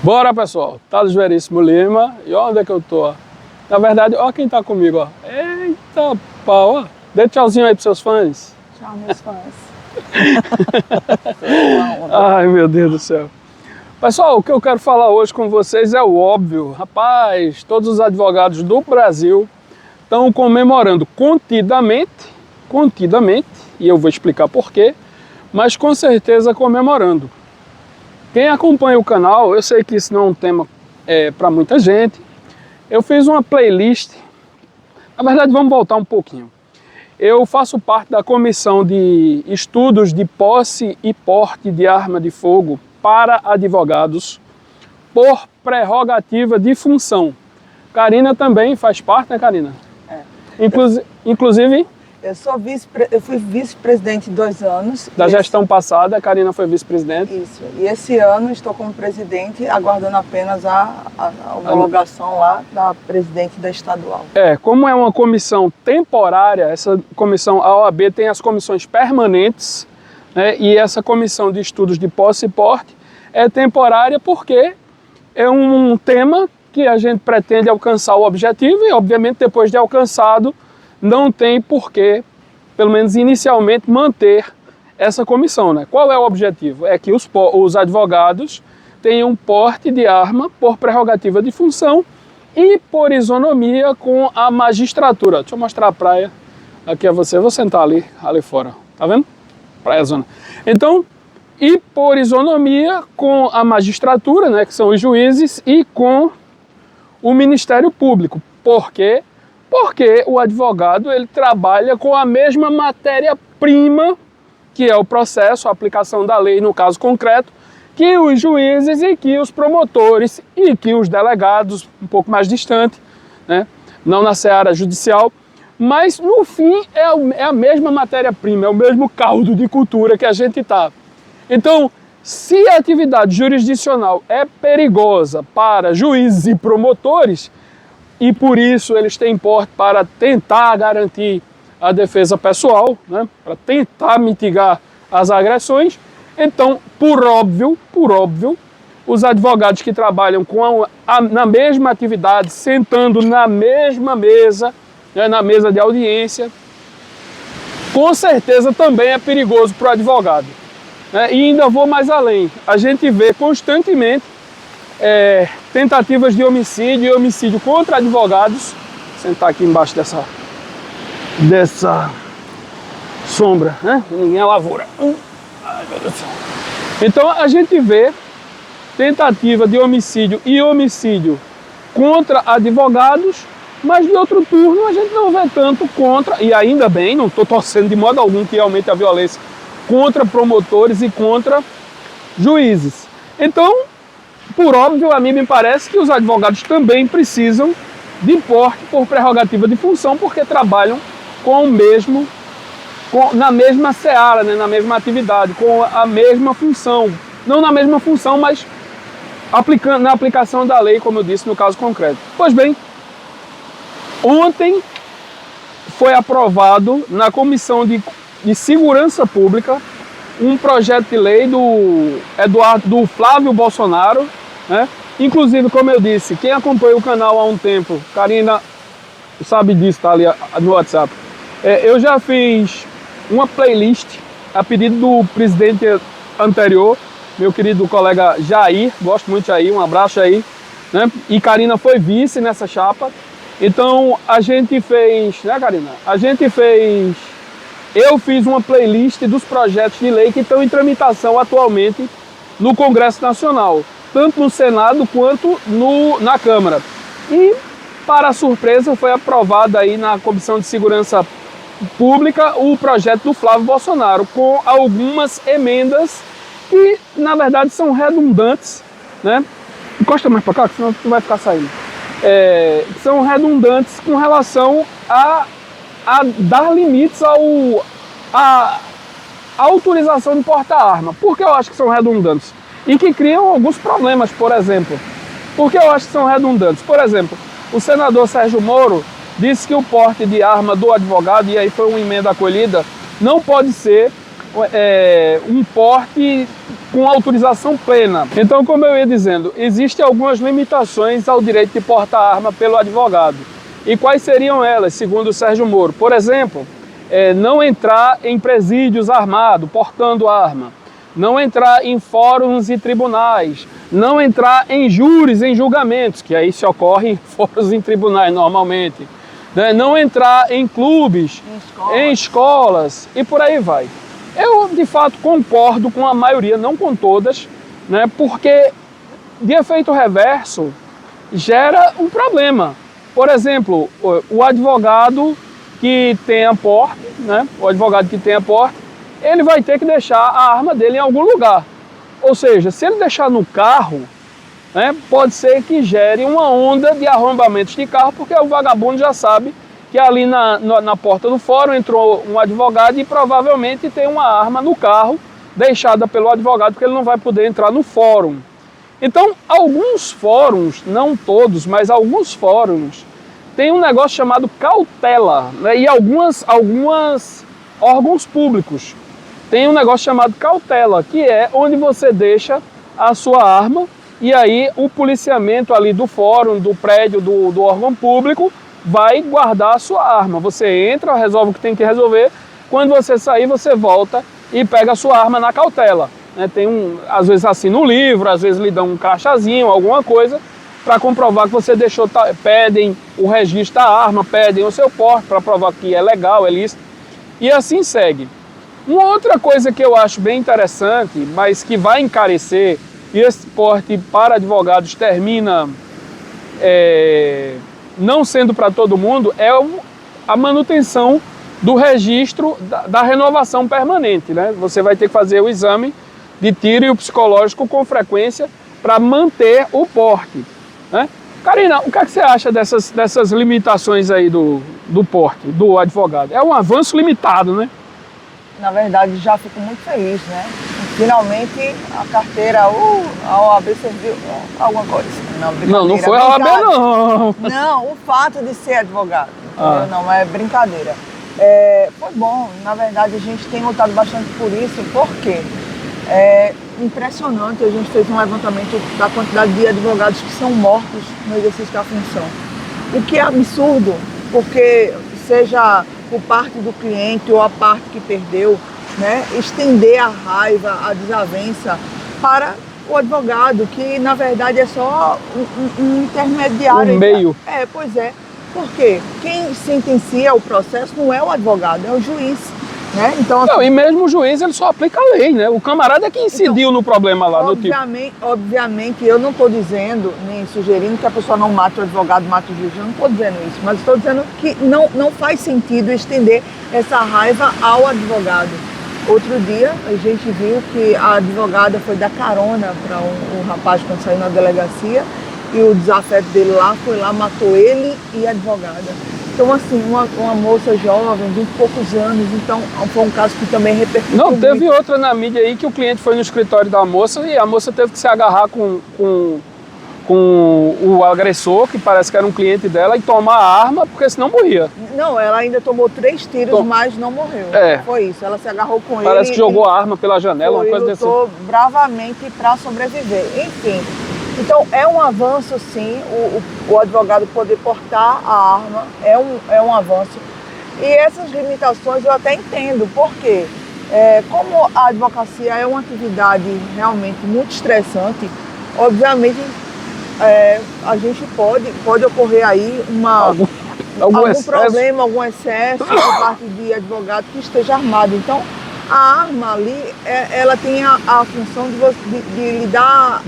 Bora, pessoal, Thales Veríssimo Lima. E onde é que eu tô? Na verdade, ó quem tá comigo, ó. Eita pau, ó. Dê tchauzinho aí pros seus fãs. Tchau, meus fãs. Ai, meu Deus do céu. Pessoal, o que eu quero falar hoje com vocês é o óbvio. Rapaz, todos os advogados do Brasil estão comemorando contidamente, e eu vou explicar por quê, mas com certeza comemorando. Quem acompanha o canal, eu sei que isso não é um tema para muita gente. Eu fiz uma playlist. Na verdade, vamos voltar um pouquinho. Eu faço parte da comissão de estudos de posse e porte de arma de fogo para advogados por prerrogativa de função. Karina também faz parte, né, Karina? É. Inclusive... Eu fui vice-presidente 2 anos. Da gestão passada, a Karina foi vice-presidente. Isso. E esse ano estou como presidente, aguardando apenas a homologação lá da presidente da estadual. Como é uma comissão temporária, essa comissão, a OAB tem as comissões permanentes, né, e essa comissão de estudos de posse e porte é temporária porque é um tema que a gente pretende alcançar o objetivo e, obviamente, depois de alcançado, não tem porquê, pelo menos inicialmente, manter essa comissão, né? Qual é o objetivo? É que os advogados tenham porte de arma por prerrogativa de função e por isonomia com a magistratura. Deixa eu mostrar a praia aqui a você. Eu vou sentar ali fora. Tá vendo? Praia zona. Então, e por isonomia com a magistratura, né, que são os juízes, e com o Ministério Público. Por quê? Porque o advogado ele trabalha com a mesma matéria-prima, que é o processo, a aplicação da lei no caso concreto, que os juízes e que os promotores e que os delegados, um pouco mais distante, né? Não na seara judicial, mas no fim é a mesma matéria-prima, é o mesmo caldo de cultura que a gente está. Então, se a atividade jurisdicional é perigosa para juízes e promotores, e por isso eles têm porte para tentar garantir a defesa pessoal, né, para tentar mitigar as agressões. Então, por óbvio, os advogados que trabalham na mesma atividade, sentando na mesma mesa, né, na mesa de audiência, com certeza também é perigoso para o advogado. Né? E ainda vou mais além, a gente vê constantemente tentativas de homicídio e homicídio contra advogados. Vou sentar aqui embaixo dessa sombra, né? Ninguém é lavoura. Ai, meu Deus do céu. Então a gente vê tentativa de homicídio e homicídio contra advogados, mas de outro turno a gente não vê tanto contra, e ainda bem, não estou torcendo de modo algum que aumente a violência contra promotores e contra juízes. Então, por óbvio, a mim me parece que os advogados também precisam de porte por prerrogativa de função, porque trabalham na mesma seara, né, na mesma atividade, com a mesma função. Não na mesma função, mas na aplicação da lei, como eu disse, no caso concreto. Pois bem, ontem foi aprovado na Comissão de Segurança Pública um projeto de lei do Flávio Bolsonaro, né? Inclusive, como eu disse, quem acompanha o canal há um tempo, Karina sabe disso, tá ali no WhatsApp. Eu já fiz uma playlist a pedido do presidente anterior, meu querido colega Jair, gosto muito de Jair, um abraço Jair, né? E Karina foi vice nessa chapa. Então a gente fez, né, Karina? Eu fiz uma playlist dos projetos de lei que estão em tramitação atualmente no Congresso Nacional, tanto no Senado quanto na Câmara. E, para a surpresa, foi aprovado aí na Comissão de Segurança Pública o projeto do Flávio Bolsonaro, com algumas emendas que, na verdade, são redundantes, né? Encosta mais para cá, senão tu vai ficar saindo. São redundantes com relação a dar limites à autorização de porta-arma. Por que eu acho que são redundantes? E que criam alguns problemas, por exemplo. Por que eu acho que são redundantes? Por exemplo, o senador Sérgio Moro disse que o porte de arma do advogado, e aí foi uma emenda acolhida, não pode ser um porte com autorização plena. Então, como eu ia dizendo, existem algumas limitações ao direito de portar arma pelo advogado. E quais seriam elas, segundo o Sérgio Moro? Por exemplo, não entrar em presídios armados, portando arma, não entrar em fóruns e tribunais, não entrar em júris, em julgamentos, que aí se ocorre em fóruns e tribunais normalmente, né? Não entrar em clubes, em escolas e por aí vai. Eu, de fato, concordo com a maioria, não com todas, né? Porque de efeito reverso gera um problema. Por exemplo, o advogado que tenha porte, né? O advogado que tenha porte, ele vai ter que deixar a arma dele em algum lugar. Ou seja, se ele deixar no carro, né, pode ser que gere uma onda de arrombamentos de carro, porque o vagabundo já sabe que ali na porta do fórum entrou um advogado e provavelmente tem uma arma no carro deixada pelo advogado, porque ele não vai poder entrar no fórum. Então, alguns fóruns, não todos, mas alguns fóruns, tem um negócio chamado cautela, né, e alguns órgãos públicos tem um negócio chamado cautela, que é onde você deixa a sua arma e aí o policiamento ali do fórum, do prédio, do órgão público vai guardar a sua arma. Você entra, resolve o que tem que resolver, quando você sair você volta e pega a sua arma na cautela. Tem às vezes assina um livro, às vezes lhe dão um crachazinho, alguma coisa, para comprovar que você deixou, pedem o registro da arma, pedem o seu porte para provar que é legal, é lícito, e assim segue. Uma outra coisa que eu acho bem interessante, mas que vai encarecer, e esse porte para advogados termina não sendo para todo mundo, é a manutenção do registro da renovação permanente, né? Você vai ter que fazer o exame de tiro e o psicológico com frequência para manter o porte, né? Karina, o que é que você acha dessas limitações aí do porte, do advogado? É um avanço limitado, né? Na verdade, já fico muito feliz, né? Finalmente a carteira, a OAB serviu alguma coisa. Não foi a OAB, não. Não, o fato de ser advogado, não é brincadeira. Foi bom, na verdade a gente tem lutado bastante por isso, porque é impressionante, a gente fez um levantamento da quantidade de advogados que são mortos no exercício da função. O que é absurdo, porque seja por parte do cliente ou a parte que perdeu, né, estender a raiva, a desavença para o advogado, que na verdade é só um intermediário. Um meio. Pois é. Porque quem sentencia o processo não é o advogado, é o juiz. Né? Então, assim, não, e mesmo o juiz ele só aplica a lei, né? O camarada é que incidiu no problema lá, obviamente, eu não estou dizendo, nem sugerindo que a pessoa não mate o advogado, mate o juiz, eu não estou dizendo isso, mas estou dizendo que não faz sentido estender essa raiva ao advogado. Outro dia, a gente viu que a advogada foi dar carona para um rapaz quando saiu na delegacia e o desafeto dele lá foi lá, matou ele e a advogada. Então, assim, uma moça jovem, 20 e poucos anos, então foi um caso que também repercutiu. Não, teve muito. Outra na mídia aí que o cliente foi no escritório da moça e a moça teve que se agarrar com o agressor, que parece que era um cliente dela, e tomar a arma, porque senão morria. Não, ela ainda tomou 3 tiros, mas não morreu. Foi isso, ela se agarrou com ele. Parece que jogou a arma pela janela, uma coisa desse. Lutou bravamente para sobreviver. Enfim. Então, é um avanço, sim, o advogado poder portar a arma, é um avanço. E essas limitações eu até entendo, porque como a advocacia é uma atividade realmente muito estressante, obviamente a gente pode ocorrer aí algum problema, algum excesso por parte de advogado que esteja armado. Então, a arma ali, ela tem a função de lhe dar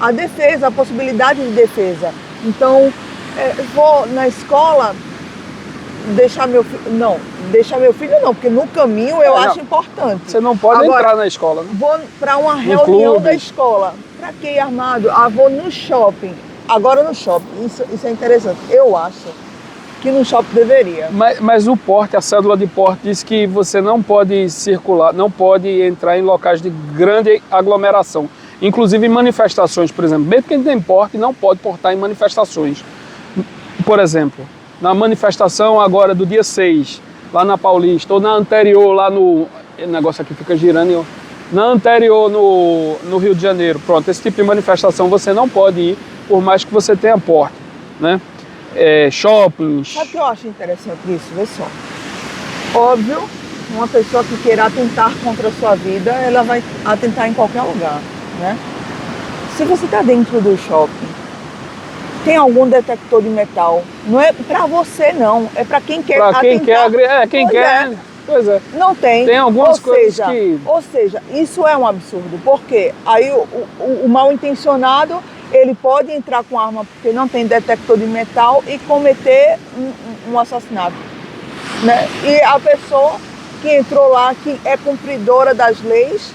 a defesa, a possibilidade de defesa. Então, vou na escola deixar meu filho... Não, deixar meu filho não, porque no caminho eu acho importante. Você não pode entrar na escola, né? Vou para uma reunião da escola. Para que ir armado? Vou no shopping. Agora no shopping. Isso é interessante. Eu acho que no shopping deveria. Mas o porte, a cédula de porte diz que você não pode circular, não pode entrar em locais de grande aglomeração. Inclusive em manifestações, por exemplo. Mesmo quem tem porte não pode portar em manifestações. Por exemplo, na manifestação agora do dia 6, lá na Paulista, ou na anterior, lá no... O negócio aqui fica girando Na anterior, no Rio de Janeiro, pronto, esse tipo de manifestação você não pode ir, por mais que você tenha porte, né? Shoppings. Sabe o que eu acho interessante disso? Vê só. Óbvio, uma pessoa que queira atentar contra a sua vida, ela vai atentar em qualquer lugar, né? Se você está dentro do shopping, tem algum detector de metal, não é para você não, é para quem quer atentar. Quem quer. Pois é. Não tem. Tem algumas coisas que... Ou seja, isso é um absurdo, porque aí o mal intencionado, ele pode entrar com arma porque não tem detector de metal e cometer um assassinato, né? E a pessoa que entrou lá, que é cumpridora das leis,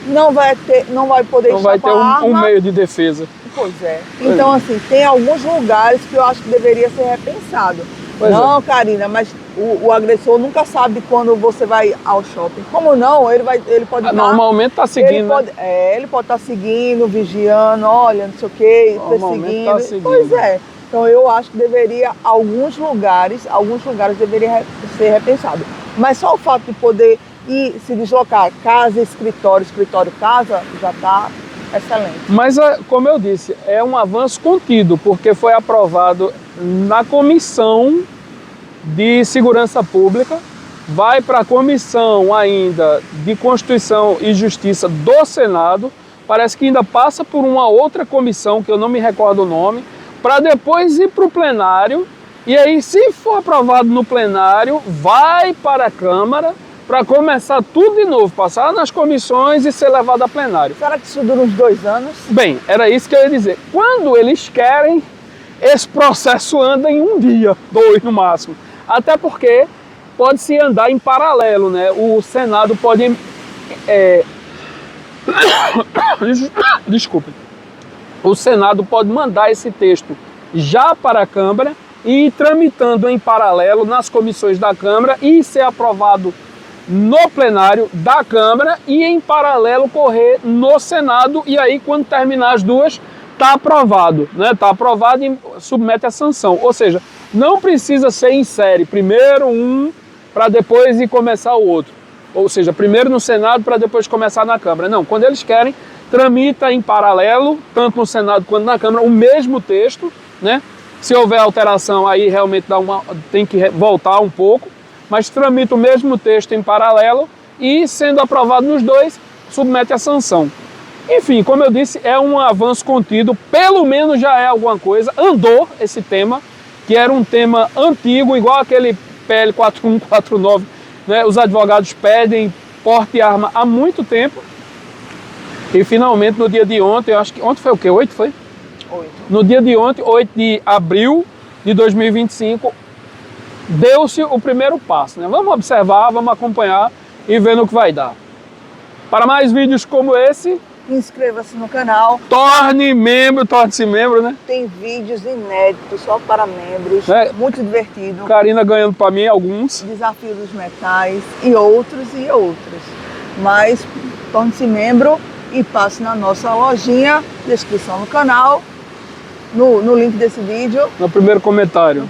não vai poder não vai ter um meio de defesa. Pois é. Então, assim, tem alguns lugares que eu acho que deveria ser repensado. Não, Karina, mas o agressor nunca sabe quando você vai ao shopping. Como não? Ele pode estar... Normalmente está seguindo, ele pode estar seguindo, vigiando, olha, não sei o quê, perseguindo. Tá seguindo. Pois é. Então, eu acho que alguns lugares deveria ser repensado. Mas só o fato de poder ir se deslocar casa, escritório, casa, já está excelente. Mas, como eu disse, é um avanço contido, porque foi aprovado na Comissão de Segurança Pública, vai para a Comissão ainda de Constituição e Justiça do Senado, parece que ainda passa por uma outra comissão, que eu não me recordo o nome, para depois ir para o plenário, e aí, se for aprovado no plenário, vai para a Câmara, para começar tudo de novo, passar nas comissões e ser levado a plenário. Será que isso dura uns 2 anos? Bem, era isso que eu ia dizer. Quando eles querem, esse processo anda em 1 dia, 2 no máximo. Até porque pode-se andar em paralelo, né? O Senado pode... Desculpe. O Senado pode mandar esse texto já para a Câmara e ir tramitando em paralelo nas comissões da Câmara e ser aprovado no plenário da Câmara e em paralelo correr no Senado, e aí quando terminar as duas está aprovado, né? Está aprovado e submete a sanção, ou seja, não precisa ser em série, primeiro um para depois ir começar o outro, ou seja, primeiro no Senado para depois começar na Câmara. Não, quando eles querem, tramita em paralelo, tanto no Senado quanto na Câmara, o mesmo texto, né? Se houver alteração aí realmente tem que voltar um pouco, mas tramita o mesmo texto em paralelo e, sendo aprovado nos dois, submete a sanção. Enfim, como eu disse, é um avanço contido, pelo menos já é alguma coisa. Andou esse tema, que era um tema antigo, igual aquele PL 4149, né? Os advogados pedem porte de arma há muito tempo. E finalmente, no dia de ontem, eu acho que ontem foi o quê? 8 foi? 8. No dia de ontem, 8 de abril de 2025, deu-se o primeiro passo, né? Vamos observar, vamos acompanhar e ver no que vai dar. Para mais vídeos como esse, inscreva-se no canal. Torne-se membro, né? Tem vídeos inéditos só para membros, muito divertido. Karina ganhando para mim alguns. Desafio dos metais e outros. Mas torne-se membro e passe na nossa lojinha, descrição no canal, no link desse vídeo. No primeiro comentário.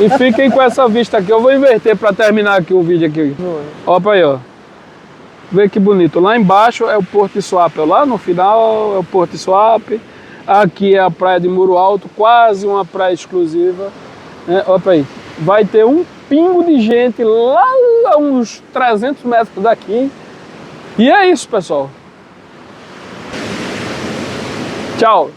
E fiquem com essa vista aqui. Eu vou inverter para terminar aqui o vídeo aqui. Opa aí, ó. Vê que bonito. Lá embaixo é o Porto de Suape. Lá no final é o Porto de Suape. Aqui é a praia de Muro Alto, quase uma praia exclusiva. Opa aí. Vai ter um pingo de gente lá a uns 300 metros daqui. E é isso, pessoal. Tchau.